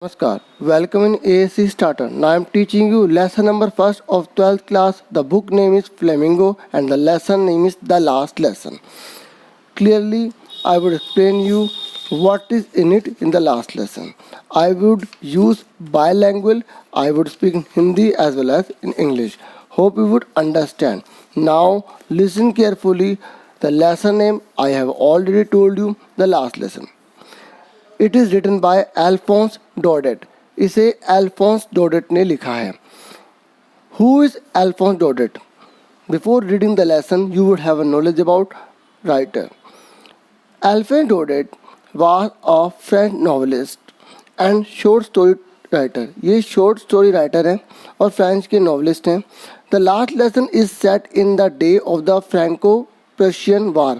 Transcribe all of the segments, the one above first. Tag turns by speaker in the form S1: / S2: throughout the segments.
S1: Namaskar, welcome in ASC Starter. Now I am teaching you lesson number first of 12th class. The book name is Flamingo and the lesson name is The Last Lesson. Clearly, I would explain you what is in it in the last lesson. I would use bilingual. I would speak in Hindi as well as in English. Hope you would understand. Now listen carefully. The lesson name I have already told you, the last lesson. It is written by Alphonse Daudet. इसे Alphonse Daudet ने लिखा है. Who is Alphonse Daudet? Before reading the lesson you would have a knowledge about writer. Alphonse Daudet was a French novelist and short story writer. ये short story writer हैं और French के novelist हैं. The last lesson is set in the day of the Franco Prussian war.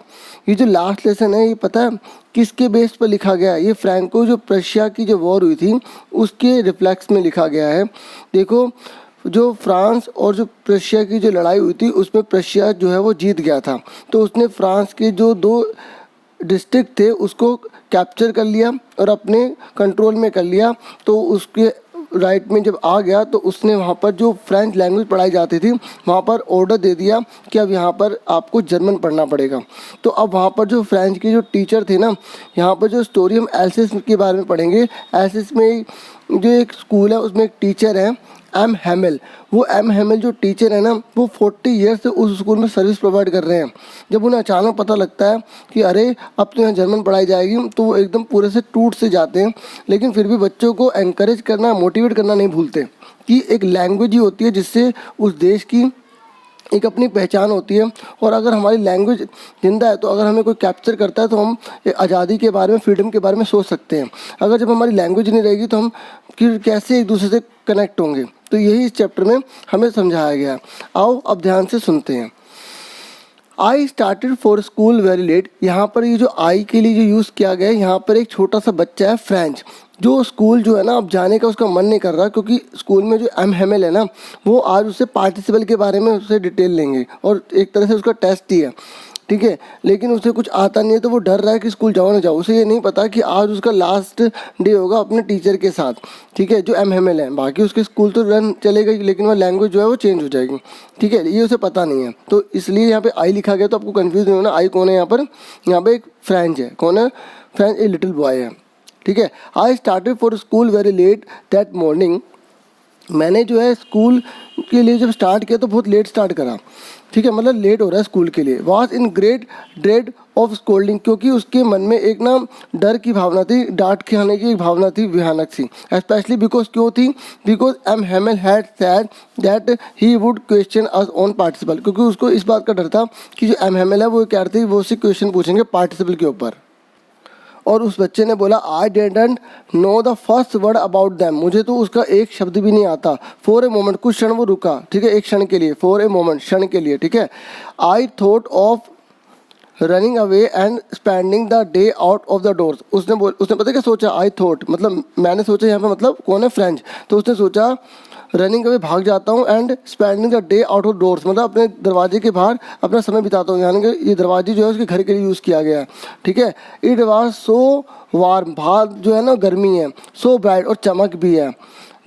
S1: ये जो last lesson है ये पता है किसके बेस पर लिखा गया है? ये फ्रैंको जो प्रशिया की जो वॉर हुई थी उसके रिफ्लेक्स में लिखा गया है. देखो, जो फ्रांस और जो प्रशिया की जो लड़ाई हुई थी उसमें प्रशिया जो है वो जीत गया था. तो उसने फ्रांस के जो 2 डिस्ट्रिक्ट थे उसको कैप्चर कर लिया और अपने कंट्रोल में कर लिया. तो उसके राइट में जब आ गया तो उसने वहाँ पर जो फ्रेंच लैंग्वेज पढ़ाई जाती थी वहाँ पर ऑर्डर दे दिया कि अब यहाँ पर आपको जर्मन पढ़ना पड़ेगा. तो अब वहाँ पर जो फ्रेंच के जो टीचर थे ना, यहाँ पर जो स्टोरी हम एल्सेस के बारे में पढ़ेंगे. एल्सेस में जो एक स्कूल है उसमें एक टीचर है एम हैमेल. वो एम हैमेल जो टीचर है ना वो 40 ईयर्स से उस स्कूल में सर्विस प्रोवाइड कर रहे हैं. जब उन्हें अचानक पता लगता है कि अरे अब तो यहाँ जर्मन पढ़ाई जाएगी तो वो एकदम पूरे से टूट से जाते हैं. लेकिन फिर भी बच्चों को एनकरेज करना, मोटिवेट करना नहीं भूलते कि एक लैंग्वेज ही होती है जिससे उस देश की एक अपनी पहचान होती है. और अगर हमारी लैंग्वेज जिंदा है तो अगर हमें कोई कैप्चर करता है तो हम आज़ादी के बारे में, फ्रीडम के बारे में सोच सकते हैं. अगर जब हमारी लैंग्वेज नहीं रहेगी तो हम फिर कैसे एक दूसरे से कनेक्ट होंगे? तो यही इस चैप्टर में हमें समझाया गया. आओ अब ध्यान से सुनते हैं. I started for school very late. यहाँ पर ये जो आई के लिए जो यूज़ किया गया है, यहाँ पर एक छोटा सा बच्चा है फ्रेंच जो स्कूल जो है ना अब जाने का उसका मन नहीं कर रहा क्योंकि स्कूल में जो एम हैमेल है ना वो आज उससे पार्टिसिपल के बारे में उससे डिटेल लेंगे और एक तरह से उसका टेस्ट ही है. ठीक है, लेकिन उसे कुछ आता नहीं है तो वो डर रहा है कि स्कूल जाओ ना जाओ. उसे ये नहीं पता कि आज उसका लास्ट डे होगा अपने टीचर के साथ. ठीक है, जो एम हैमेल है. बाकी उसके स्कूल तो रन चलेगा लेकिन वह लैंग्वेज जो है वो चेंज हो जाएगी. ठीक है, ये उसे पता नहीं है तो इसलिए यहाँ पे आई लिखा गया. तो आपको कन्फ्यूज नहीं होना. आई कौन है यहाँ पर? यहाँ पे एक फ्रेंच है. कौन है? फ्रेंच एक लिटिल बॉय है. ठीक है. आई started for school very let that morning. मैंने जो है स्कूल के लिए जब स्टार्ट किया तो बहुत लेट स्टार्ट करा. ठीक है, मतलब लेट हो रहा है स्कूल के लिए. Was in great dread of scolding. क्योंकि उसके मन में एक ना डर की भावना थी, डांट खाने की भावना थी, भयानक सी. स्पेशली बिकॉज क्यों थी? Because M Hamel had said that he would question us on participle. क्योंकि उसको इस बात का डर था कि जो एम हैमेल है वो कह रहे थे वो उससे क्वेश्चन पूछेंगे पार्टिसिपल के ऊपर. और उस बच्चे ने बोला I didn't know the first word about them. मुझे तो उसका एक शब्द भी नहीं आता. फॉर ए मोमेंट, कुछ क्षण वो रुका. ठीक है, एक क्षण के लिए. फॉर ए मोमेंट, क्षण के लिए. ठीक है. I thought of running away and spending the day out of the doors. उसने पता क्या सोचा? आई थॉट मतलब मैंने सोचा. यहाँ पे मतलब कौन है? फ्रेंच. तो उसने सोचा रनिंग अवे भाग जाता हूँ and spending the day out of doors मतलब अपने दरवाजे के बाहर अपना समय बिताता हूँ. यानी कि ये दरवाजे जो है उसके घर के लिए यूज़ किया गया है. ठीक है. It was so warm. बाहर जो है ना गर्मी है. सो ब्राइट, और चमक भी है.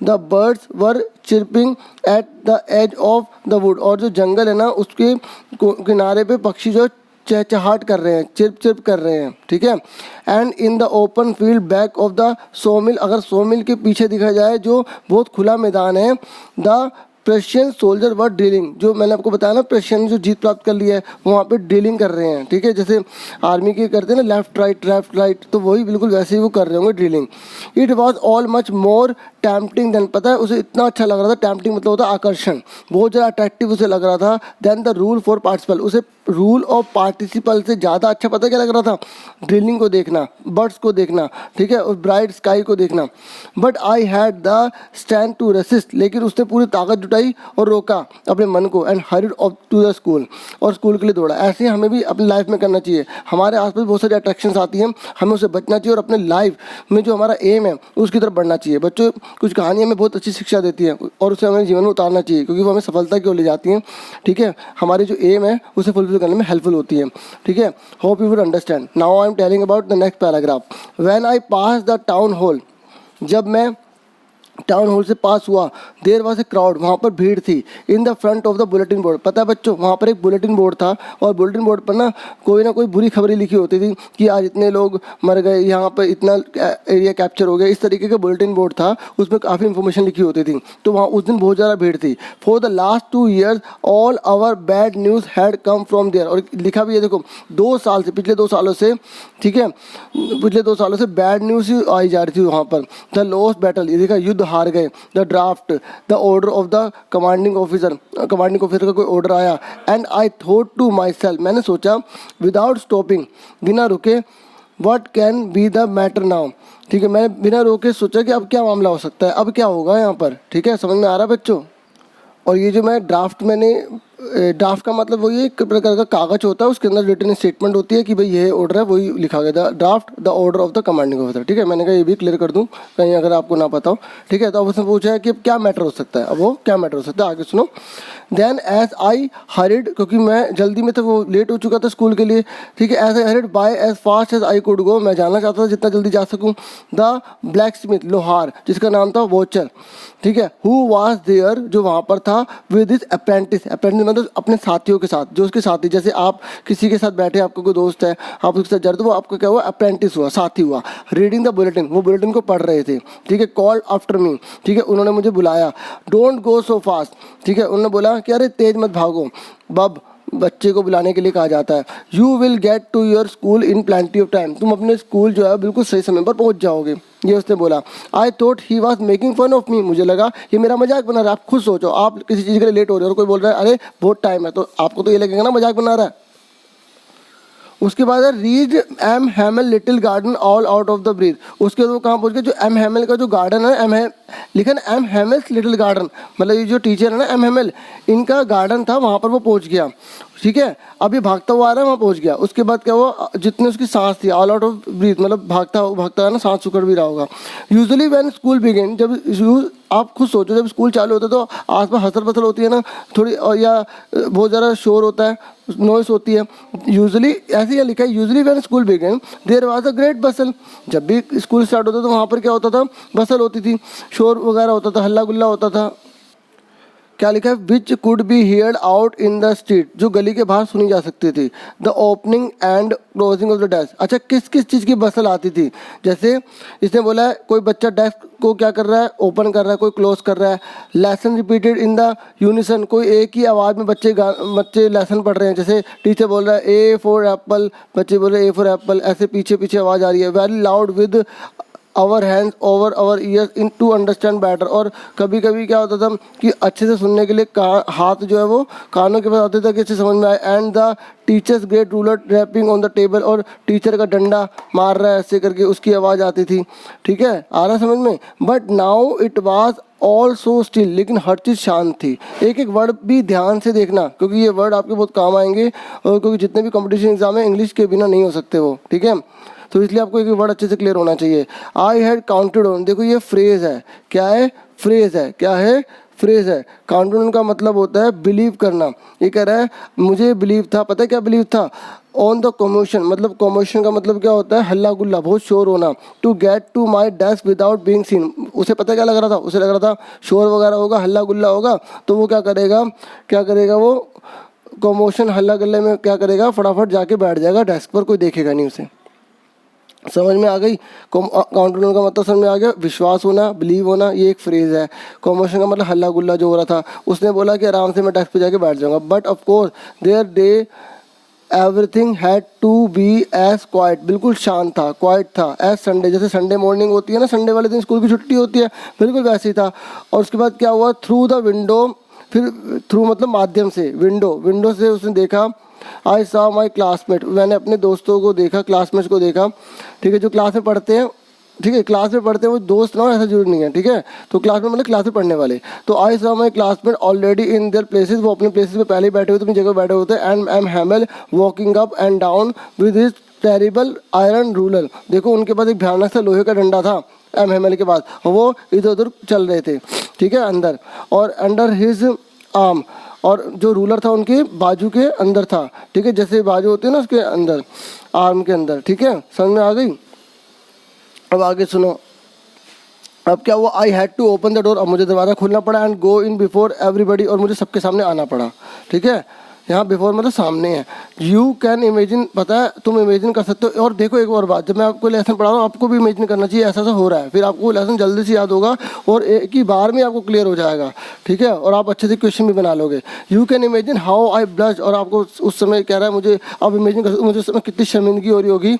S1: The birds were chirping at the edge of the wood. और जो जंगल है ना उसके किनारे पे पक्षी जो चहचहाट कर रहे हैं, चिरप चिरप कर रहे हैं. ठीक है. And in the open field back of the Somil. अगर सोमिल के पीछे दिखा जाए जो बहुत खुला मैदान है, the Prussian soldier were drilling. जो मैंने आपको बताया ना प्रशियन जो जीत प्राप्त कर लिया है वहाँ पे ड्रिलिंग कर रहे हैं. ठीक है, जैसे आर्मी के करते हैं ना लेफ्ट राइट, तो वही बिल्कुल वैसे ही वो कर रहे होंगे drilling. It was all much more tempting then. पता है उसे इतना अच्छा लग रहा था. टैम्पटिंग मतलब होता है आकर्षण. बहुत ज़्यादा अट्रैक्टिव उसे लग रहा था. Then the rule for participle. उसे रूल ऑफ पार्टिसिपल से ज़्यादा अच्छा पता क्या लग रहा था? ड्रिलिंग को देखना, बर्ड्स को देखना. ठीक है, और ब्राइट स्काई को देखना. But I had the stand to resist. लेकिन उसने पूरी ताकत जुटाई और रोका अपने मन को. And hurried off to the school. और स्कूल के लिए दौड़ा. ऐसे हमें भी अपनी लाइफ में करना चाहिए. हमारे आसपास बहुत सारी अट्रैक्शंस आती हैं, हमें उससे बचना चाहिए और अपने लाइफ में जो हमारा एम है उसकी तरफ बढ़ना चाहिए. बच्चों, कुछ कहानियाँ हमें बहुत अच्छी शिक्षा देती हैं और उसे हमें जीवन में उतारना चाहिए क्योंकि वो हमें सफलता की ओर ले जाती हैं. ठीक है, हमारी जो एम है उसे फुलफिल करने में हेल्पफुल होती है. ठीक है, hope you will understand. Now I am telling about the next paragraph. When I pass the town hall. जब मैं टाउन हॉल से पास हुआ, देर वॉज ए क्राउड, वहाँ पर भीड़ थी, in the front of the bulletin board. पता है बच्चों, वहाँ पर एक बुलेटिन बोर्ड था और बुलेटिन बोर्ड पर ना कोई बुरी खबरें लिखी होती थी कि आज इतने लोग मर गए, यहाँ पर इतना एरिया कैप्चर हो गया, इस तरीके का बुलेटिन बोर्ड था, उसमें काफ़ी इन्फॉर्मेशन लिखी होती थी। तो वहाँ उस दिन बहुत ज़्यादा भीड़ थी। For the last 2 years all our bad news had come from there, और लिखा भी है देखो, 2 साल से, पिछले 2 सालों से, ठीक है, पिछले 2 सालों से बैड न्यूज़ ही आई जा रही थी वहाँ पर। द लॉस्ट बैटल, ये देखा, युद्ध हार गए। The draft, the order of the commanding officer का कोई ऑर्डर आया। And I thought to myself, मैंने सोचा, विदाउट स्टॉपिंग, बिना रुके, what can be the matter now, ठीक है, मैंने बिना रोके सोचा कि अब क्या मामला हो सकता है, अब क्या होगा यहाँ पर, ठीक है, समझ में आ रहा है बच्चों। और ये जो मैं ड्राफ्ट का मतलब वही एक प्रकार का कागज होता है, उसके अंदर रिटन स्टेटमेंट होती है कि भाई ये ऑर्डर है, वही लिखा गया था, draft the order of the commanding officer, ठीक है। मैंने कहा ये भी क्लियर कर दूं कहीं अगर आपको ना पता हो, ठीक है। तो अब उसने पूछा है कि अब क्या मैटर हो सकता है, अब वो क्या मैटर हो सकता है, आगे सुनो। देन एज आई हरिड, क्योंकि मैं जल्दी में था, वो लेट हो चुका था स्कूल के लिए, ठीक है, as I hurried by as fast as I could go, मैं जाना चाहता था जितना जल्दी जा सकूँ। द ब्लैक स्मिथ, लोहार, जिसका नाम था वॉचर, ठीक है, हु वाज देयर, जो वहाँ पर था, विद हिज अप्रेंटिस, मतलब अपने साथियों के साथ, जो उसके साथी, जैसे आप किसी के साथ बैठे, आपका कोई दोस्त है, आप उसके साथ जा रहे, तो वो आपका क्या हुआ, अप्रेंटिस हुआ, साथी हुआ। रीडिंग द बुलेटिन, वो बुलेटिन को पढ़ रहे थे, ठीक है। कॉल्ड आफ्टर मी, ठीक है, उन्होंने मुझे बुलाया। डोंट गो सो फास्ट, ठीक है, उन्होंने बोला कि अरे तेज मत भागो। बब, बच्चे को बुलाने के लिए कहा जाता है। You will get to your school in plenty of time, तुम अपने स्कूल जो है बिल्कुल सही समय पर पहुंच जाओगे, ये उसने बोला। I thought he was making fun of me, मुझे लगा ये मेरा मजाक बना रहा है। आप खुद सोचो, आप किसी चीज़ के लिए लेट हो रहे हो और कोई बोल रहा है अरे बहुत टाइम है, तो आपको तो ये लगेगा ना मजाक बना रहा है। उसके बाद है reached M Hamel little garden all out of the breath, उसके बाद वो कहाँ पहुँच गए, जो एम हैमल का जो गार्डन है, लिखा ना एम हैमल्स लिटिल गार्डन, मतलब ये जो टीचर है ना एम हैमल, इनका गार्डन था, वहाँ पर वो पहुँच गया, ठीक है। अभी भागता हुआ आ रहा है, वहाँ पहुँच गया। उसके बाद क्या हुआ, जितनी उसकी सांस थी, ऑल आउट ऑफ ब्रीथ, मतलब भागता है ना, सांस सुकड़ भी रहा होगा। यूजुअली व्हेन स्कूल बिगिन, जब आप खुद सोचो, जब स्कूल चालू होता है तो आसपास हसल पसल होती है ना थोड़ी, और या बहुत ज़्यादा शोर होता है, नॉइस होती है। यूजुअली ऐसे ही लिखा है, usually when school begin there was a great bustle, जब भी स्कूल स्टार्ट होता तो वहाँ पर क्या होता था, बसल होती थी, शोर वगैरह होता था, हल्ला गुल्ला होता था। क्या लिखा है, which could be heard out in the street, जो गली के बाहर सुनी जा सकती थी। The opening and closing of the desk, अच्छा किस किस चीज़ की बसल आती थी, जैसे इसने बोला है कोई बच्चा डेस्क को क्या कर रहा है, ओपन कर रहा है, कोई क्लोज कर रहा है। Lesson repeated in the unison, कोई एक ही आवाज़ में बच्चे लेसन पढ़ रहे हैं, जैसे टीचर बोल रहा है ए फॉर एप्पल, बच्चे बोल रहे हैं ए फॉर एप्पल, ऐसे पीछे पीछे आवाज़ आ रही है। Very loud with our hands over our ears in to understand better, और कभी कभी क्या होता था कि अच्छे से सुनने के लिए हाथ जो है वो कानों के पास आते थे कि अच्छे समझ में आए। And the teachers great ruler rapping on the table, और टीचर का डंडा मार रहा है ऐसे करके, उसकी आवाज़ आती थी, ठीक है, आ रहा समझ में। But now it was all so still, लेकिन हर चीज़ शांत थी। एक एक वर्ड भी ध्यान से देखना, क्योंकि ये वर्ड आपके बहुत काम आएंगे, और क्योंकि जितने भी कंपटीशन एग्जाम है इंग्लिश के बिना नहीं हो सकते वो, ठीक है, तो इसलिए आपको एक वर्ड अच्छे से क्लियर होना चाहिए। आई हैड काउंटेड ऑन, देखो ये फ्रेज है, क्या है, फ्रेज है, क्या है, फ्रेज है। काउंटेड ऑन का मतलब होता है बिलीव करना। ये कह रहा है मुझे बिलीव था, पता है क्या बिलीव था, ऑन द कमोशन, मतलब कमोशन का मतलब क्या होता है, हल्ला गुल्ला, बहुत शोर होना। To get to my desk without being seen, उसे पता क्या लग रहा था, उसे लग रहा था शोर वगैरह होगा, हल्ला गुल्ला होगा, तो वो क्या करेगा वो कमोशन हल्ला गुल्ले में क्या करेगा, फटाफट जाके बैठ जाएगा डेस्क पर, कोई देखेगा नहीं उसे। समझ में आ गई, काउंटर का मतलब समझ में आ गया, विश्वास होना, बिलीव होना, ये एक फ्रेज है। कॉमोशन का मतलब हल्ला गुल्ला जो हो रहा था, उसने बोला कि आराम से मैं डेस्क पे जाके बैठ जाऊंगा। But of course there day everything had to be as quiet, बिल्कुल शांत था, क्वाइट था, एज संडे, जैसे संडे मॉर्निंग होती है ना, संडे वाले दिन स्कूल की छुट्टी होती है, बिल्कुल वैसे ही था। और उसके बाद क्या हुआ, थ्रू द विंडो, फिर थ्रू मतलब माध्यम से, विंडो से उसने देखा, आई सॉ माई क्लासमेट, मैंने अपने दोस्तों को देखा, क्लासमेट्स को देखा, ठीक है, जो क्लास में पढ़ते हैं, ठीक है, क्लास में पढ़ते हैं वो दोस्त ना, ऐसा जरूरी नहीं है, ठीक है, तो क्लास में मतलब क्लास में पढ़ने वाले। तो I saw my classmate already in their places, वो अपने प्लेसेस पे पहले ही बैठे हुए थे, अपनी जगह बैठे हुए थे। And M Hamel walking up and down with his terrible iron ruler, देखो उनके पास एक भयानक सा लोहे का डंडा था एम हैमल के पास, और वो इधर उधर चल रहे थे, ठीक है, अंदर, और अंडर हिज आर्म, और जो रूलर था उनके बाजू के अंदर था, ठीक है, जैसे बाजू होते हैं ना उसके अंदर, आर्म के अंदर, ठीक है, समझ में आ गई। अब आगे सुनो, अब क्या हुआ, I had to open the door, अब मुझे दरवाज़ा खोलना पड़ा and go in before everybody, और मुझे सबके सामने आना पड़ा। ठीक है, यहाँ बिफोर मतलब सामने है। यू कैन इमेजिन, पता है तुम इमेजिन कर सकते हो। और देखो एक और बात, जब मैं आपको लेसन पढ़ा रहा हूँ आपको भी इमेजिन करना चाहिए ऐसा हो रहा है, फिर आपको लेसन जल्दी से याद होगा और एक ही बार में आपको क्लियर हो जाएगा। ठीक है, और आप अच्छे से क्वेश्चन भी बना लोगे। You can imagine how I blush, और आपको उस समय कह रहा है मुझे, आप इमेजिन कर सकते हो मुझे उस समय कितनी शर्मिंदगी हो रही होगी,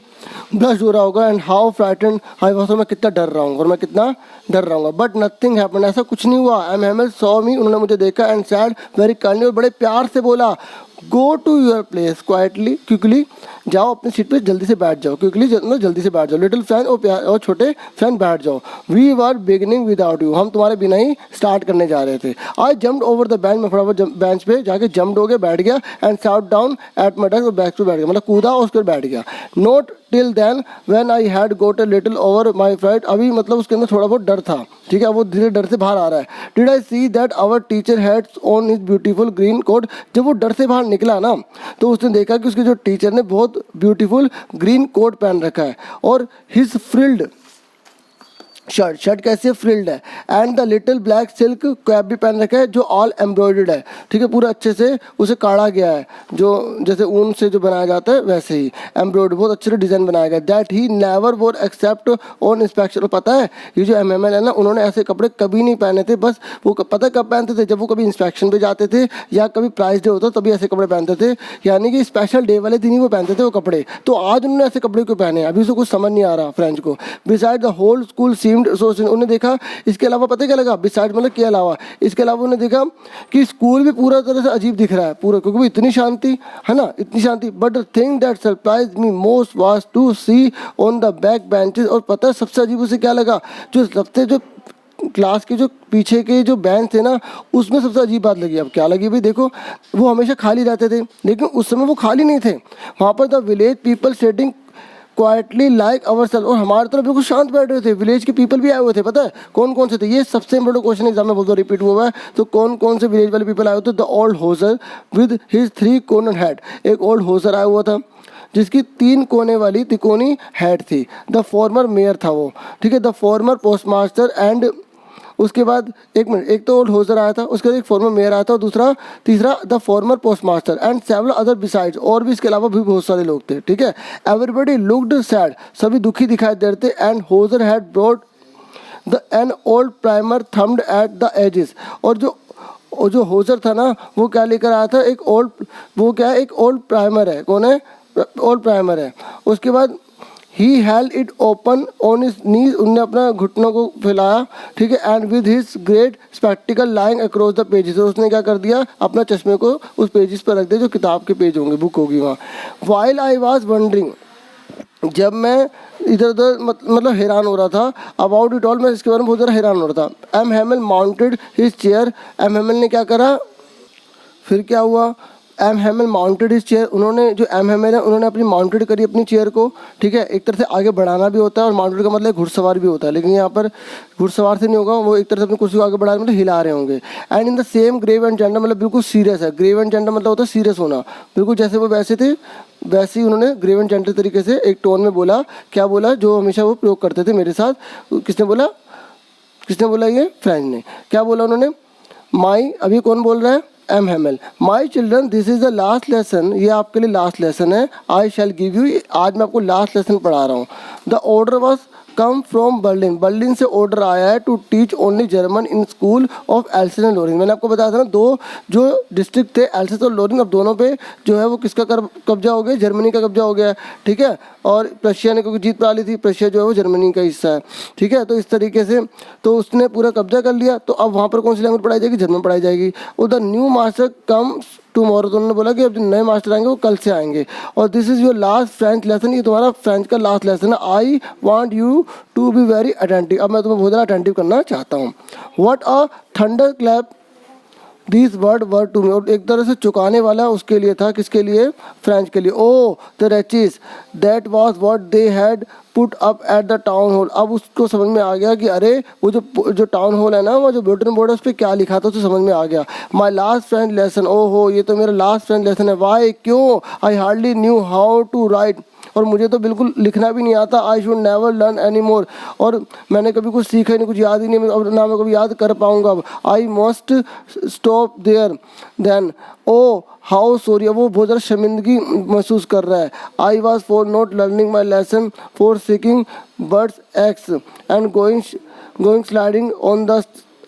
S1: ब्लश हो रहा होगा। And how frightened I was, मैं कितना डर रहा हूँ और मैं कितना डर रहा हूँ। बट नथिंग हैपेंड, ऐसा कुछ नहीं हुआ। एम हैमल सॉ मी, उन्होंने मुझे देखा एंड सैड वेरी काइंडली, और बड़े प्यार से बोला go to your place quietly, quickly, जाओ अपनी सीट पे जल्दी से बैठ जाओ, क्विकली जल्दी से बैठ जाओ। लिटिल फ्रेंड, और छोटे फ्रेंड बैठ जाओ। We were beginning without you, हम तुम्हारे बिना ही स्टार्ट करने जा रहे थे। I jumped over the bench, मैं फटाफट बेंच पे जाके जम्प्ड हो गया, बैठ गया। And sat down at my desk, back पे बैठ गया, मतलब कूदा और उसके बैठ गया। Not till then when I had got a little over my fright, अभी मतलब उसके अंदर थोड़ा बहुत डर था। ठीक है, वो धीरे डर से बाहर आ रहा है। Did I see that our teacher had on his beautiful green coat, जब वो डर से बाहर निकला ना तो उसने देखा कि उसके जो टीचर ने बहुत ब्यूटीफुल ग्रीन कोट पहन रखा है, और हिज फ्रिल्ड शर्ट कैसे फ्रिल्ड है, and the little black silk cap भी पहन रखा है जो ऑल एम्ब्रॉयडर्ड है। ठीक है, पूरा अच्छे से उसे काढ़ा गया है, जो जैसे ऊन से जो बनाया जाता है वैसे ही एम्ब्रॉयडर्ड, बहुत अच्छे से डिज़ाइन बनाया गया। दैट ही नेवर वोर एक्सेप्ट ऑन इंस्पेक्शन, और पता है ये जो एमएमएल है ना, उन्होंने ऐसे कपड़े कभी नहीं पहने थे, बस वो पता कब पहनते थे, जब वो कभी इंस्पेक्शन पे जाते थे या कभी प्राइस डे होता तभी ऐसे कपड़े पहनते थे, यानी कि स्पेशल डे वाले दिन ही वो पहनते थे वो कपड़े। तो आज उन्होंने ऐसे कपड़े क्यों पहने, अभी उसे कुछ समझ नहीं आ रहा फ्रेंच को। Beside the whole school seemed so, उन्हें देखा इसके अलावा, पता क्या लगा, बिसाइड मतलब के अलावा, इसके अलावा उन्हें देखा कि स्कूल भी पूरा तरह से अजीब दिख रहा है पूरा, क्योंकि वो इतनी शांति है ना, इतनी शांति। But the thing that surprise me most was to see on the back benches, और पता है सबसे अजीब उसे क्या लगा, जो क्लास के जो पीछे के जो बेंच थे ना, उसमें सबसे अजीब बात लगी। अब क्या लगी भाई, देखो वो हमेशा खाली रहते थे, लेकिन उस समय वो खाली नहीं थे। वहाँ पर the village people setting quietly like our self, और हमारे तरफ बिल्कुल शांत बैठ रहे थे। विलेज के पीपल भी आए हुए थे, पता है कौन कौन से थे, ये सबसे इंपॉर्टेंट क्वेश्चन एग्जाम में बोलते रिपीट हुआ है। तो कौन कौन से विलेज वाले पीपल आए हुए थे, the old hosier with his 3 corner head, एक ओल्ड होजर आया हुआ था जिसकी 3 कोने वाली तिकोनी हेड थी। द फॉर्मर मेयर था वो, ठीक है, द फॉर्मर पोस्टमास्टर, एंड उसके बाद एक मिनट, एक तो ओल्ड होजर आया था, उसके बाद एक फॉर्मर मेयर आया था, और तीसरा the former postmaster and several other besides, और भी इसके अलावा भी बहुत सारे लोग थे। ठीक है, एवरीबडी लुक्ड सैड, सभी दुखी दिखाई दे रहे थे। And Hauser had brought the an old primer thumbed at the edges, और जो होजर था ना वो क्या लेकर आया था, एक ओल्ड, वो क्या है, एक ओल्ड प्राइमर है, कौन है, ओल्ड प्राइमर है। उसके बाद he held it open on his knees, उनने अपना घुटनों को फैलाया। ठीक है, and with his great spectacled lying across the pages, तो उसने क्या कर दिया, अपना चश्मे को उस पेजेस पर रख दिया जो किताब के पेज होंगे, बुक होगी वहाँ। वाइल आई वॉज वंडरिंग, जब मैं इधर उधर मतलब हैरान हो रहा था, अबाउट इट ऑल, मैं इसके बारे में बहुत ज़्यादा हैरान हो रहा था। M Hamel mounted his chair, M Hamel ने क्या करा, फिर क्या हुआ, M Hamel mounted his chair, उन्होंने जो एम हैमल है उन्होंने अपनी माउंटेड करी अपनी चेयर को। ठीक है, एक तरह से आगे बढ़ाना भी होता है, और माउंटेड का मतलब घुड़सवार भी होता है, लेकिन यहाँ पर घुड़सवार से नहीं होगा, वो एक तरह से अपनी कुर्सी को आगे बढ़ा मतलब हिला रहे होंगे। And in the same grave and gender, मतलब बिल्कुल सीरियस है, ग्रेव एंड जेंडर मतलब होता है सीरियस होना, बिल्कुल जैसे वो वैसे थे वैसे ही उन्होंने ग्रेव एंड जेंडर तरीके से एक टोन में बोला। क्या बोला, जो हमेशा वो प्रयोग करते थे मेरे साथ, किसने बोला, ये फ्रेंड ने। क्या बोला उन्होंने, माई, अभी कौन बोल रहा है, M Hamel, my children this is the last lesson, ये आपके लिए लास्ट लेसन है। आई शैल गिव यू, आज मैं आपको लास्ट लेसन पढ़ा रहा हूँ। The order was come from Berlin, Berlin से ऑर्डर आया है to teach only German in school of Alsace and Lorraine. मैंने आपको बताया था ना, 2 जो डिस्ट्रिक्ट थे एल्सेस और लोरिंग, अब दोनों पे जो है वो किसका कब्जा हो गया, जर्मनी का कब्जा हो गया है। ठीक है, और प्रशिया ने क्योंकि जीत पा ली थी, प्रशिया जो है वो जर्मनी का हिस्सा है। ठीक है, तो इस तरीके से तो उसने पूरा कब्जा कर लिया। तो अब वहाँ पर कौन सी लैंग्वेज पढ़ाई जाएगी, जर्मन पढ़ाई जाएगी। उधर न्यू मास्टर कम्स टुमारो, तो उन्होंने बोला कि अब जो नए मास्टर आएंगे वो कल से आएंगे। और this is your last French lesson, ये तुम्हारा फ्रेंच का लास्ट लेसन है। I want you to be very attentive, अब मैं तुम्हें बहुत ज़्यादा अटेंटिव करना चाहता हूँ। What a thunder clap this word were to me, और एक तरह से चुकाने वाला उसके लिए था, किसके लिए, फ्रेंच के लिए। Oh the wretches, that was what they had put up at the town hall, अब उसको समझ में आ गया कि अरे वो जो टाउन हॉल है ना, वो जो बुलेटिन बोर्ड है उस पर क्या लिखा था, उसे समझ में आ गया। माई लास्ट फ्रेंच लेसन, ओ हो ये तो मेरा लास्ट फ्रेंच लेसन है। वाई, क्यों, I hardly knew how to write, और मुझे तो बिल्कुल लिखना भी नहीं आता। I should never learn any more, और मैंने कभी कुछ सीखा ही नहीं, कुछ याद ही नहीं, और ना मैं कभी याद कर पाऊँगा अब। I must stop there then, oh how sorry, वो बहुत ज़्यादा शर्मिंदगी महसूस कर रहा है। I was for not learning my lesson, for seeking birds eggs and going sliding on the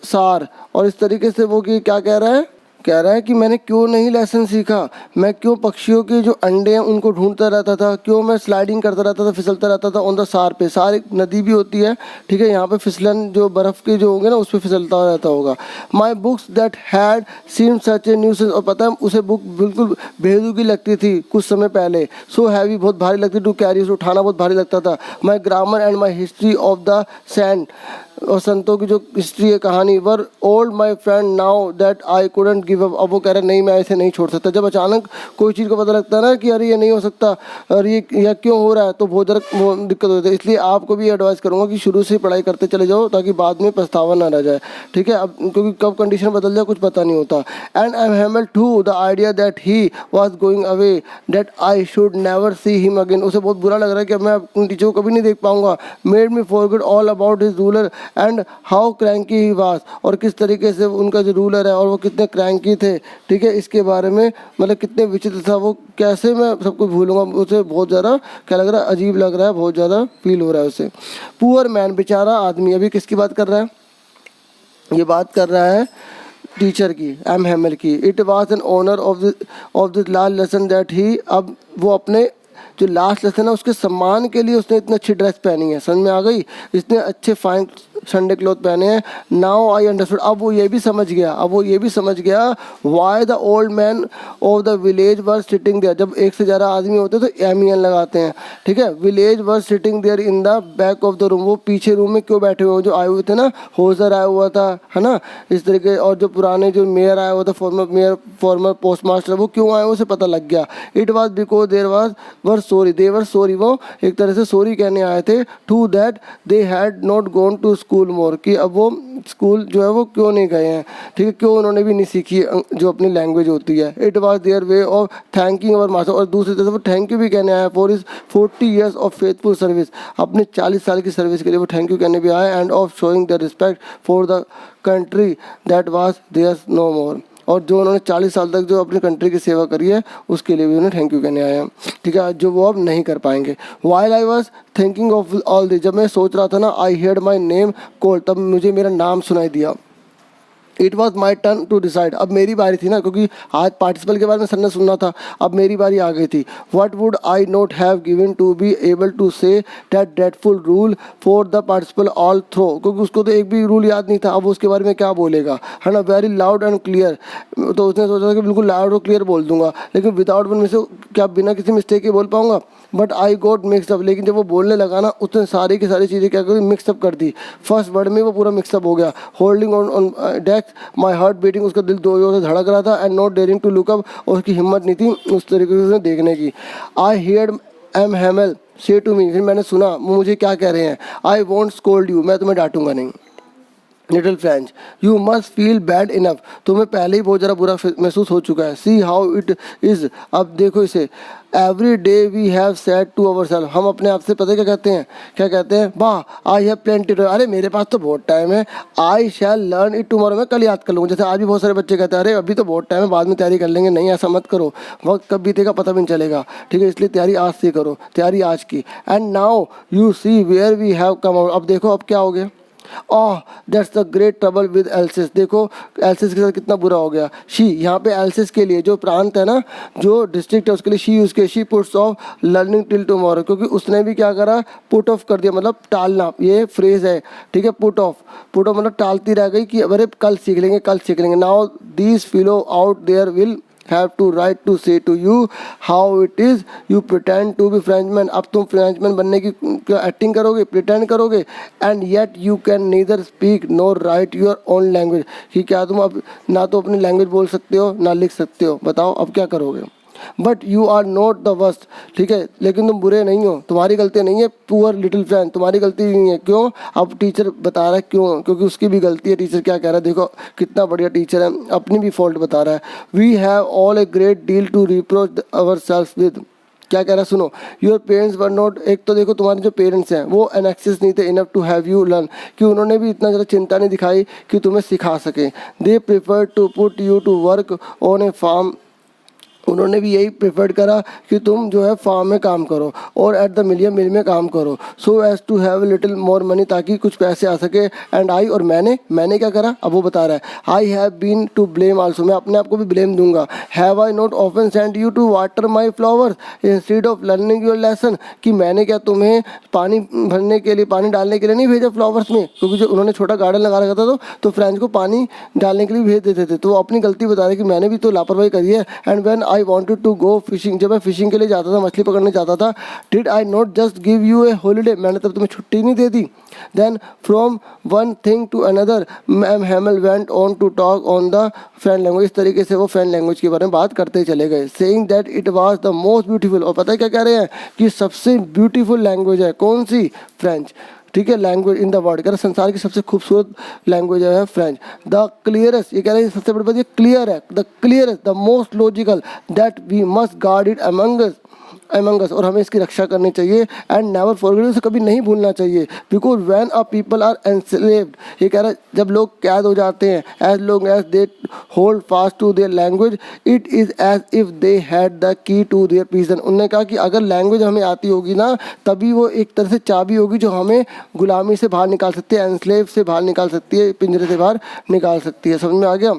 S1: Saar. और इस तरीके से वो कि क्या कह रहा है कि मैंने क्यों नहीं लेसन सीखा, मैं क्यों पक्षियों के जो अंडे हैं उनको ढूंढता रहता था, क्यों मैं स्लाइडिंग करता रहता था, फिसलता रहता था ऑन द सार पे। सार एक नदी भी होती है, ठीक है, यहाँ पे फिसलन जो बर्फ़ के जो होंगे ना उस पर फिसलता रहता होगा। My books that had seen such A nuisance, और पता है उसे बुक बिल्कुल बेहूदगी लगती थी कुछ समय पहले। सो हैवी, बहुत भारी लगती, टू कैरी, उसे उठाना बहुत भारी लगता था। My grammar and my history of the saints, और संतों की जो हिस्ट्री है, कहानी, were old my friend now that I couldn't give up. अब वो कह रहा है नहीं मैं ऐसे नहीं छोड़ सकता। जब अचानक कोई चीज़ को पता लगता है ना कि अरे ये नहीं हो सकता और ये या क्यों हो रहा है, तो बहुत ज़्यादा दिक्कत होती है। इसलिए आपको भी एडवाइस करूँगा कि शुरू से ही पढ़ाई करते चले जाओ ताकि बाद में पछतावा ना रह जाए, ठीक है। अब क्योंकि कब कंडीशन बदल जाए कुछ पता नहीं होता। And I am Hamel to the idea that he was going away, that I should never see him again. उसे बहुत बुरा लग रहा है कि मैं अपने टीचर को कभी नहीं देख पाऊंगा। Made me forget all about his ruler and how cranky he was, और किस तरीके से उनका जो रूलर है और वो कितने क्रैंकी थे, ठीक है, इसके बारे में, मतलब कितने विचित्र था वो, कैसे मैं सब कुछ भूलूंगा। उसे बहुत ज़्यादा क्या लग रहा है, अजीब लग रहा है, बहुत ज़्यादा फील हो रहा है उसे। पुअर मैन, बेचारा आदमी। अभी किसकी बात कर रहा है, ये बात कर रहा है टीचर की, एम हैमल की। It was an honour of this last lesson that he, अब वो अपने जो लास्ट लेसन है उसके सम्मान के लिए उसने इतनी अच्छी ड्रेस पहनी है, समझ में आ गई, इतने अच्छे फाइन संडे क्लॉथ पहने हैं। नाउ आई अंडरस्टूड, अब वो ये भी समझ गया, why the old man of the village were sitting there. जब एक से ज़्यादा आदमी होते तो एम लगाते हैं, ठीक है। Village were sitting there in the back of the room, वो पीछे रूम में क्यों बैठे हुए, जो आए हुए थे ना, होजर आया हुआ था, है ना, इस तरीके, और जो पुराने जो मेयर आया हुआ था, फॉर्मर पोस्ट मास्टर, वो क्यों आए उसे पता लग गया। It was because there were sorry, वो एक तरह से सॉरी कहने आए थे, to that they had not gone to school more, कि अब वो स्कूल जो है वो क्यों नहीं गए हैं, ठीक है, क्यों उन्होंने भी नहीं सीखी जो अपनी लैंग्वेज होती है। It was their way of thanking our master, और दूसरी तरफ वो थैंक यू भी कहने आया for his 40 years of faithful service, अपने 40 साल की सर्विस के लिए वो थैंक यू कहने भी आए। And of showing the respect for the country that was there no more, और जो उन्होंने 40 साल तक जो अपनी कंट्री की सेवा करी है उसके लिए भी उन्हें थैंक यू कहने आया, ठीक है, जो वो अब नहीं कर पाएंगे। While I was thinking of all this, जब मैं सोच रहा था ना, आई हेard माई नेम कॉल्ड, तब मुझे मेरा नाम सुनाई दिया। It was my turn to decide, अब मेरी बारी थी ना, क्योंकि आज पार्टिसिपल के बारे में सर ने सुनना था, अब मेरी बारी आ गई थी। What would I not have given to be able to say that dreadful rule for the participle all through, क्योंकि उसको तो एक भी रूल याद नहीं था, अब उसके बारे में क्या बोलेगा, है ना। वेरी लाउड एंड क्लियर, तो उसने सोचा था कि बिल्कुल लाउड और क्लियर बोल दूंगा, लेकिन विदाउट वन में से क्या बिना किसी मिस्टेक के बोल पाऊंगा। बट आई गॉट मिक्सअप, लेकिन जब वो बोलने लगा ना, उसने सारी की सारी चीज़ें क्या करी, मिक्सअप कर दी। फर्स्ट वर्ड में वो पूरा मिक्सअप हो गया। Holding on desk, my heart beating, उसका दिल दो जोर से धड़क रहा था। And not daring to look up, और उसकी हिम्मत नहीं थी उस तरीके से देखने की। आई हियर्ड एम हैमल से टू मी, फिर मैंने सुना वो मुझे क्या कह रहे हैं। आई वॉन्ट स्कोल्ड यू, मैं तुम्हें डांटूंगा नहीं। Little French, you must feel bad enough, तुम्हें पहले ही बहुत ज़्यादा बुरा महसूस हो चुका है। सी हाउ इट इज़, अब देखो इसे। Every day we have said to our self, हम अपने आप से पता क्या कहते हैं, वाह आई हैव प्लेंटी, अरे मेरे पास तो बहुत टाइम है। आई शैल लर्न इट टुमारो, मैं कल याद कर लूँगा। जैसे आज भी बहुत सारे बच्चे कहते हैं अरे अभी तो बहुत टाइम है, बाद में तैयारी कर लेंगे। नहीं, ऐसा मत करो, वक्त कब बीतेगा पता भी नहीं चलेगा, ठीक है, इसलिए तैयारी आज से करो, तैयारी आज की। And now you see where we have come out, अब देखो अब क्या हो गया। Oh that's the great trouble with Alsace, देखो एल्सिस के साथ कितना बुरा हो गया। शी, यहाँ पे एल्सिस के लिए जो प्रांत है ना, जो डिस्ट्रिक्ट है उसके लिए शी यूज़ किया। She puts of learning till tomorrow, क्योंकि उसने भी क्या करा, पुट ऑफ कर दिया, मतलब टालना, ये फ्रेज है, ठीक है। पुट ऑफ मतलब टालती रह गई कि अरे कल सीख लेंगे। Now these fellows out there will have to write to say to you how it is you pretend to be Frenchman, अब तुम फ्रेंचमैन बनने की एक्टिंग करोगे, प्रिटेंड करोगे। And yet you can neither speak nor right your own language, कि क्या तुम अब ना तो अपनी लैंग्वेज बोल सकते हो ना लिख सकते हो, बताओ अब क्या करोगे। But you are not the worst, ठीक है, लेकिन तुम बुरे नहीं हो, तुम्हारी गलती नहीं है। पुअर लिटिल फ्रेंड, तुम्हारी गलती नहीं है। क्यों, अब टीचर बता रहा है क्यों, क्योंकि उसकी भी गलती है। टीचर क्या कह रहा है, देखो कितना बढ़िया टीचर है, अपनी भी फॉल्ट बता रहा है। We have all a great deal to reproach our self with, क्या कह रहा है सुनो, योर पेरेंट्स वर नॉट, एक तो देखो तुम्हारे जो पेरेंट्स हैं वो एनेक्सिस नहीं थे enough to have you learn, कि उन्होंने भी इतना ज़्यादा चिंता नहीं दिखाई कि तुम्हें सिखा सके। They prefer to put you to work on a farm, उन्होंने भी यही प्रेफर्ड करा कि तुम जो है फार्म में काम करो और एट द मिल में काम करो, so as to have little more money, ताकि कुछ पैसे आ सके। एंड आई, और मैंने क्या करा, अब वो बता रहा है, I have been to blame also, मैं अपने आप को भी ब्लेम दूंगा। Have I not often sent you to water my flowers instead of learning your lesson, कि मैंने क्या तुम्हें पानी भरने के लिए, पानी डालने के लिए नहीं भेजा फ्लावर्स में, क्योंकि जो उन्होंने छोटा गार्डन लगा रखा था तो फ्रेंड्स को पानी डालने के लिए भेज देते थे, तो वो अपनी गलती बता रहे कि मैंने भी तो लापरवाही करी है। And when I wanted to go fishing, जब मैं फिशिंग के लिए जाता था, मछली पकड़ने जाता था, did I not just give you a holiday, मैंने तब तुम्हें छुट्टी नहीं दे दी। Then from one thing to another ma'am Hamel went on to talk on the French language, इस तरीके से वो फ्रेंड लैंग्वेज के बारे में बात करते चले गए, saying that it was the most beautiful, और पता है क्या कह रहे हैं कि सबसे ब्यूटीफुल लैंग्वेज है कौन सी, फ्रेंच, ठीक है, लैंग्वेज इन द वर्ल्ड, कह रहे संसार की सबसे खूबसूरत लैंग्वेज है फ्रेंच। द क्लियरेस्ट, ये कह रहे हैं सबसे बड़ी बात ये क्लियर है, the clearest, the most logical, that we must guard it among us, और हमें इसकी रक्षा करनी चाहिए। एंड नेवर फॉरगेट, उसे कभी नहीं भूलना चाहिए, because when a people are enslaved, ये कह रहा है जब लोग कैद हो जाते हैं, as long as they hold fast to their language it is as if they had the key to their prison, उन्होंने कहा कि अगर लैंग्वेज हमें आती होगी ना, तभी वो एक तरह से चाबी होगी जो हमें गुलामी से बाहर निकाल सकती है, एंस्लेव से बाहर निकाल सकती है, पिंजरे से बाहर निकाल सकती है। समझ में आ गया,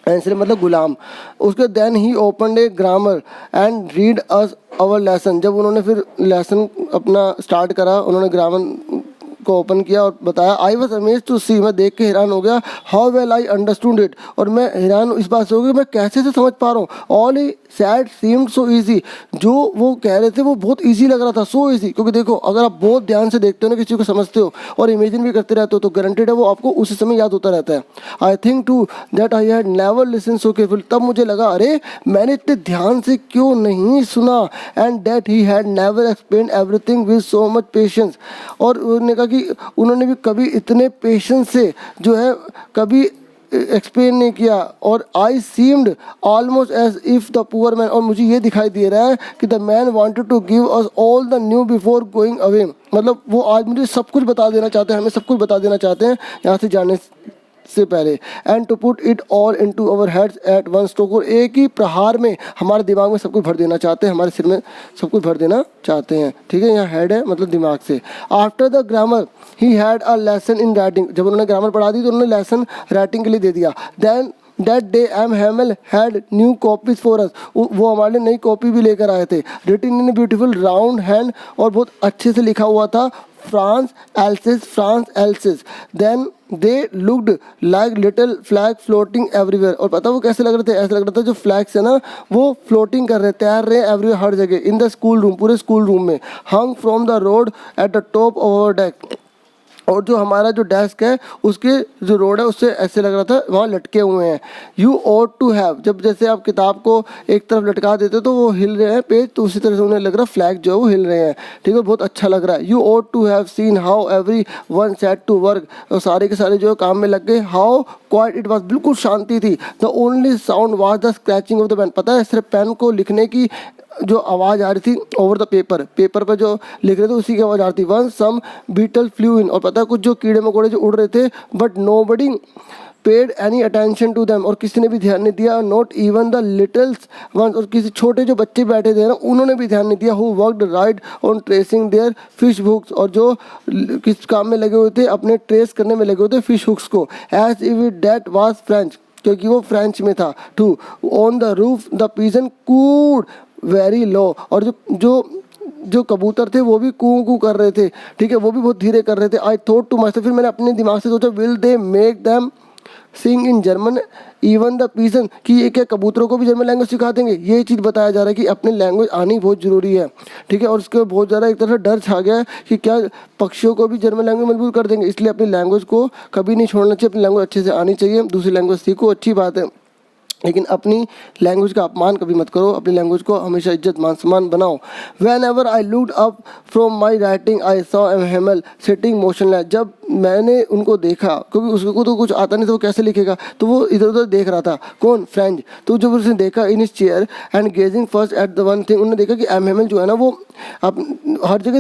S1: एंस्लेव मतलब गुलाम। उसके then he opened a grammar and read us our lesson, जब उन्होंने फिर लेसन अपना स्टार्ट करा, उन्होंने ग्रामर को ओपन किया और बताया। आई वॉज अमेज टू सी, मैं देख के हैरान हो गया, how well I understood it, और मैं हैरान इस बात से हो गया मैं कैसे से समझ पा रहा हूँ। All he sad seemed so easy, जो वो कह रहे थे वो बहुत ईजी लग रहा था, सो ईजी, क्योंकि देखो अगर आप बहुत ध्यान से देखते हो ना, किसी को समझते हो और इमेजिन भी करते रहते हो, तो गारंटेड है वो आपको उसी समय याद होता रहता है। I think too that I had never listen so careful, तब मुझे लगा अरे मैंने इतने ध्यान से क्यों नहीं सुना। And that he had never explain everything with so much patience, और उन्होंने कहा कि उन्होंने भी कभी इतने पेशेंस से जो है कभी एक्सप्लेन नहीं किया। और I seemed almost as if the poor man, और मुझे ये दिखाई दे रहा है कि the man wanted to give us all the knew before going away, मतलब वो आज मुझे सब कुछ बता देना चाहते हैं, हमें सब कुछ बता देना चाहते हैं यहाँ से जाने से पहले। And to put it all into our heads at one stroke, और एक ही प्रहार में हमारे दिमाग में सब कुछ भर देना चाहते हैं, हमारे सिर में सब कुछ भर देना चाहते हैं, ठीक है, यहाँ हेड है मतलब दिमाग से। After the grammar he had a lesson in writing, जब उन्होंने ग्रामर पढ़ा दी तो उन्होंने लेसन राइटिंग के लिए दे दिया। Then that day M Hamel had new copies for us, वो हमारे लिए नई कॉपी भी लेकर आए थे, written in beautiful round hand, और बहुत अच्छे से लिखा हुआ था, France Alsace. Then they looked like little flag floating everywhere, और पता वो कैसे लग रहे थे, ऐसा लग रहा था जो फ्लैग्स है ना वो फ्लोटिंग कर रहे, तैर रहे एवरीवेयर, हर जगह। इन द स्कूल रूम, पूरे स्कूल रूम में, hung from the rod at the top of our desk, और जो हमारा जो डेस्क है उसके जो रोड है उससे ऐसे लग रहा था वहाँ लटके हुए हैं। यू ought टू हैव, जब जैसे आप किताब को एक तरफ लटका देते हो तो वो हिल रहे हैं पेज, तो उसी तरह से उन्हें लग रहा फ्लैग जो है वो हिल रहे हैं, ठीक है, बहुत अच्छा लग रहा है। You ought to have seen how every one set to work, और सारे के सारे जो काम में लग गए। हाउ क्वाइट इट वॉज, बिल्कुल शांति थी। The only sound was the scratching of the pen, पता है सिर्फ पेन को लिखने की जो आवाज़ आ रही थी ओवर द पेपर पर जो लिख रहे थे उसी की आवाज़ आ रही थी। वन सम बीटल फ्लू इन, और पता है कुछ जो कीड़े मकोड़े जो उड़ रहे थे, but nobody paid any attention to them, और किसी ने भी ध्यान नहीं दिया। Not even the littlest ones, और किसी छोटे जो बच्चे बैठे थे ना उन्होंने भी ध्यान नहीं दिया। Who worked right on tracing their fish hooks, और जो किस काम में लगे हुए थे, अपने ट्रेस करने में लगे हुए थे फिश हुक्स को। As if it that was French, क्योंकि वो फ्रेंच में था। To on the roof the pigeon cooed very low, और जो कबूतर थे वो भी कू कू कर रहे थे, ठीक है, वो भी बहुत धीरे कर रहे थे। आई थॉट टू माइसेल्फ, फिर मैंने अपने दिमाग से सोचा, will they make them sing in German even the pigeon, कि ये क्या कबूतरों को भी जर्मन लैंग्वेज सिखा देंगे। ये चीज़ बताया जा रहा है कि अपनी लैंग्वेज आनी बहुत ज़रूरी है, ठीक है, और उसके बहुत ज़्यादा एक तरह से डर छा गया है कि क्या पक्षियों को भी जर्मन लैंग्वेज मजबूर कर देंगे। इसलिए अपनी लैंग्वेज को कभी नहीं छोड़ना चाहिए, अपनी लैंग्वेज अच्छे से आनी चाहिए। दूसरी लैंग्वेज सीखो, अच्छी बात है, लेकिन अपनी लैंग्वेज का अपमान कभी मत करो, अपनी लैंग्वेज को हमेशा इज्जत मान सम्मान बनाओ। Whenever I looked up from my writing I saw M Hamel sitting motionless. जब मैंने उनको देखा, क्योंकि उसको तो कुछ आता नहीं था, वो कैसे लिखेगा, तो वो इधर उधर देख रहा था। कौन? फ्रेंच। तो जब उसने देखा in his chair and gazing first at the one thing, उन्होंने देखा कि एम हेमल जो है ना, वो आप हर जगह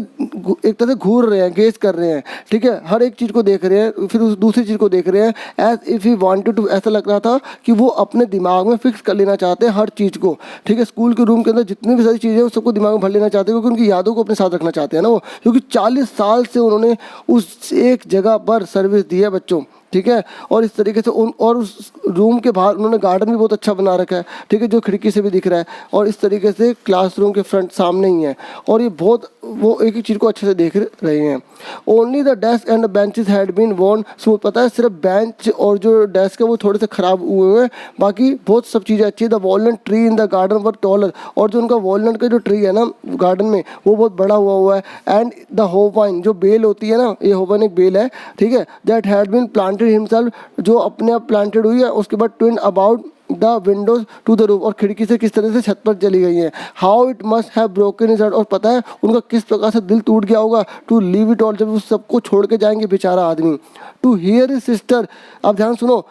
S1: एक तरह से घूर रहे हैं, गेज कर रहे हैं, ठीक है, हर एक चीज़ को देख रहे हैं, फिर उस दूसरी चीज़ को देख रहे हैं, as if he wanted to. ऐसा लग रहा था कि वो अपने दिमाग में फिक्स कर लेना चाहते हैं हर चीज़ को, ठीक है। स्कूल के रूम के अंदर जितनी भी सारी चीज़ें हैं, उस सबको दिमाग में भर लेना चाहते हैं, क्योंकि उनकी यादों को अपने साथ रखना चाहते हैं ना वो, क्योंकि 40 साल से उन्होंने उस एक जगह पर सर्विस दी है बच्चों, ठीक है। और इस तरीके से और उस रूम के बाहर उन्होंने गार्डन भी बहुत अच्छा बना रखा है, ठीक है, जो खिड़की से भी दिख रहा है, और इस तरीके से क्लासरूम के फ्रंट सामने ही है, और ये बहुत वो एक ही चीज़ को अच्छे से देख रहे हैं। Only the desk and the benches had been worn smooth. पता है, सिर्फ बेंच और जो डेस्क है वो थोड़े से ख़राब हुए हैं, बाकी बहुत सब चीज़ें अच्छी है। The walnut tree in the garden were taller. और जो उनका वॉलनट का जो ट्री है ना गार्डन में, वो बहुत बड़ा हुआ है। एंड द होवाइन, जो बेल होती है ना, ये होवाइन एक बेल है, ठीक है, that had been planted himself, जो अपने आप प्लांटेड हुई है। उसके बाद twine about the windows to the roof, और खिड़की से किस तरह से छत पर चली गई है। How it must have broken his heart. और पता है उनका किस प्रकार से दिल टूट गया होगा, टू लीव इट ऑल, जब उस सबको छोड़ के जाएंगे बेचारा आदमी। टू हियर हिज सिस्टर, अब ध्यान सुनो,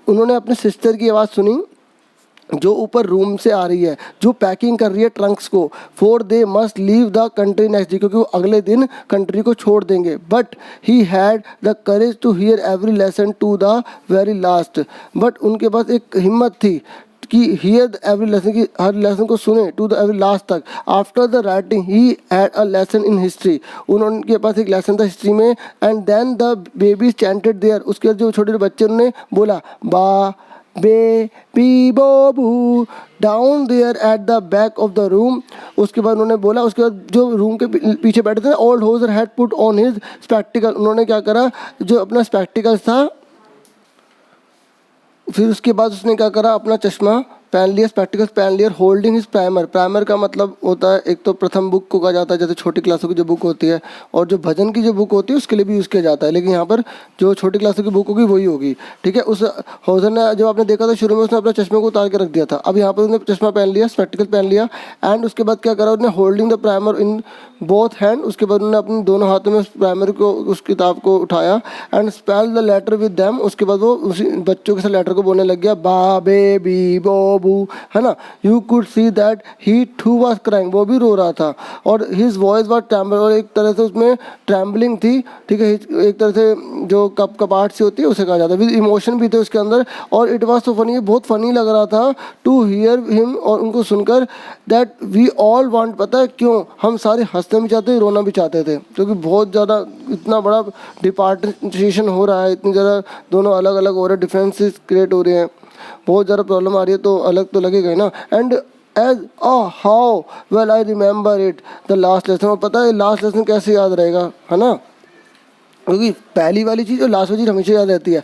S1: उन्होंने अपने सिस्टर की आवाज़ सुनी जो ऊपर रूम से आ रही है, जो पैकिंग कर रही है ट्रंक्स को, for they must leave the country next day, क्योंकि वो अगले दिन कंट्री को छोड़ देंगे। But he had the courage to hear every lesson to the very last. बट उनके पास एक हिम्मत थी कि हियर एवरी लेसन, की हर लेसन को सुने, टू द एवरी लास्ट तक। After the writing he had a lesson in history, उनके पास एक लेसन था हिस्ट्री में। And then the babies chanted there, उसके बाद जो छोटे छोटे बच्चे उन्होंने बोला ba be bi bo bu down there at the back of the room. उसके बाद उन्होंने बोला, उसके बाद जो रूम के पीछे बैठे थे, old hosier had put on his spectacled, उन्होंने क्या करा, जो अपना स्पेक्टिकल्स था, फिर उसके बाद उसने क्या करा, अपना चश्मा पहन लिया, स्पेक्टिकल्स पहन लिया, होल्डिंग हिज प्राइमर। प्राइमर का मतलब होता है, एक तो प्रथम बुक को कहा जाता है, जैसे छोटी क्लासों की जो बुक होती है, और जो भजन की जो बुक होती है उसके लिए भी यूज़ किया जाता है, लेकिन यहाँ पर जो छोटी क्लासों की बुक होगी वही होगी, ठीक है। उस हौजर ने, जब आपने देखा था शुरू में, उसने अपने चश्मे को उतार के रख दिया था, अब यहाँ पर उसने चश्मा पहन लिया, स्पेक्टिकल पहन लिया, एंड उसके बाद क्या करा, उसने holding the primer in both hand, उसके बाद उन्होंने अपने दोनों हाथों में प्राइमर को, उस किताब को उठाया, and spell the letter with them. उसके बाद वो उसी बच्चों के साथ लेटर को बोलने लग गया, बा बेबी बोबू, है ना। You could see that he too was crying, वो भी रो रहा था, और हिज वॉइस वाज ट्रैम्बल, और एक तरह से उसमें ट्रैम्बलिंग थी, ठीक है, एक तरह से जो कपाट से होती है उसे कहा जाता है, विद इमोशन भी थे उसके अंदर। और इट वाज सो फनी, बहुत फनी लग रहा था टू हियर हिम, और उनको सुनकर, दैट वी ऑल वांट, पता है क्यों, हम सारे हंसना भी चाहते थे, रोना भी चाहते थे, क्योंकि बहुत ज़्यादा इतना बड़ा डिपार्टेशन हो रहा है, इतनी ज़्यादा दोनों अलग अलग हो रहे हैं, डिफरेंसेस क्रिएट हो रहे हैं, बहुत ज़्यादा प्रॉब्लम आ रही है, तो अलग तो लगेगा ही ना। And as how well I remember it the last lesson, और पता है लास्ट लेसन कैसे याद रहेगा, है ना, क्योंकि पहली वाली चीज़ और लास्ट वाली चीज़ हमेशा याद रहती है।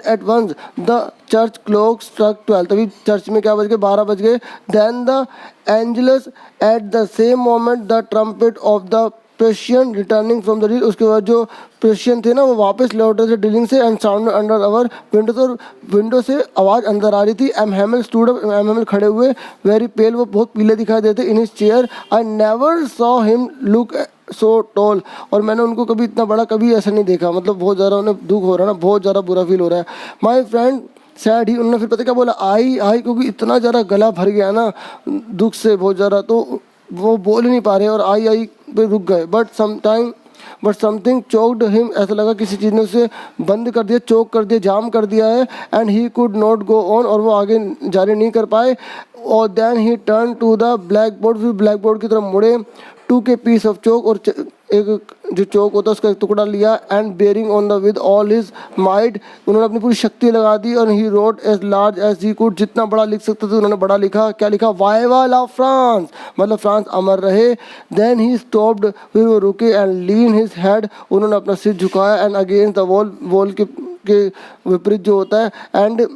S1: At once the church clock struck 12, तभी चर्च में क्या बज गए, 12 बज गए। Then the Angelus at the same moment the trumpet of the Prussian returning from the drill, उसके बाद जो प्रेशियन थे ना वो वापस लौट रहे थे डीलिंग से, and sound under our Windows, और विंडो से आवाज़ अंदर आ रही थी। M Hemal stood up, M Hemal खड़े हुए, वेरी पेल, वो बहुत पीले दिखाई देते, in his chair. I never saw him look so tall, और मैंने उनको कभी इतना बड़ा कभी ऐसा नहीं देखा, मतलब बहुत ज़्यादा उन्हें दुख हो रहा है ना, बहुत ज़्यादा बुरा फील हो रहा है। माई फ्रेंड सैड ही, उन्होंने फिर पता क्या बोला, आई आई, क्योंकि इतना ज़्यादा गला भर गया ना दुख से बहुत ज़्यादा, तो वो बोल ही नहीं पा रहे और आई पे रुक गए। बट समथिंग चोक्ड हिम, ऐसा लगा किसी चीज़ ने उसे बंद कर दिया, चोक कर दिया, जाम कर दिया है। And he could not go on, और वो आगे जारी नहीं कर पाए। और then he turn to the blackboard, फिर ब्लैक बोर्ड की तरफ मुड़े। टू के पीस ऑफ चोक, और एक जो चोक होता है उसका एक टुकड़ा लिया। And bearing on the with all his might, उन्होंने अपनी पूरी शक्ति लगा दी। और he wrote as large as he could, जितना बड़ा लिख सकते थे उन्होंने बड़ा लिखा। क्या लिखा, वाइवा ला फ्रांस, मतलब फ्रांस अमर रहे। देन ही स्टॉप्ड, फिर वो रुके। एंड लीन हिज हेड, उन्होंने अपना सिर झुकाया। And against the wall, wall के विपरीत जो होता है। एंड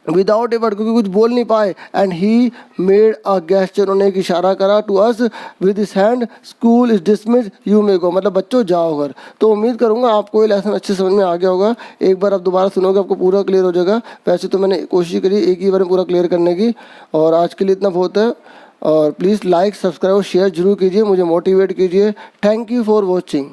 S1: विदाउट ए वर्ड, क्योंकि कुछ बोल नहीं पाए, and he made a gesture, उन्होंने एक इशारा करा to us with his hand, school is dismissed you may go, मतलब बच्चों जाओ घर। तो उम्मीद करूँगा आपको ये लेसन अच्छे समझ में आ गया होगा। एक बार आप दोबारा सुनोगे आपको पूरा क्लियर हो जाएगा। वैसे तो मैंने कोशिश करी एक ही बार में पूरा क्लियर करने की, और आज के लिए इतना बहुत है। और प्लीज़ लाइक, सब्सक्राइब और शेयर जरूर कीजिए, मुझे मोटिवेट कीजिए। Thank you for watching.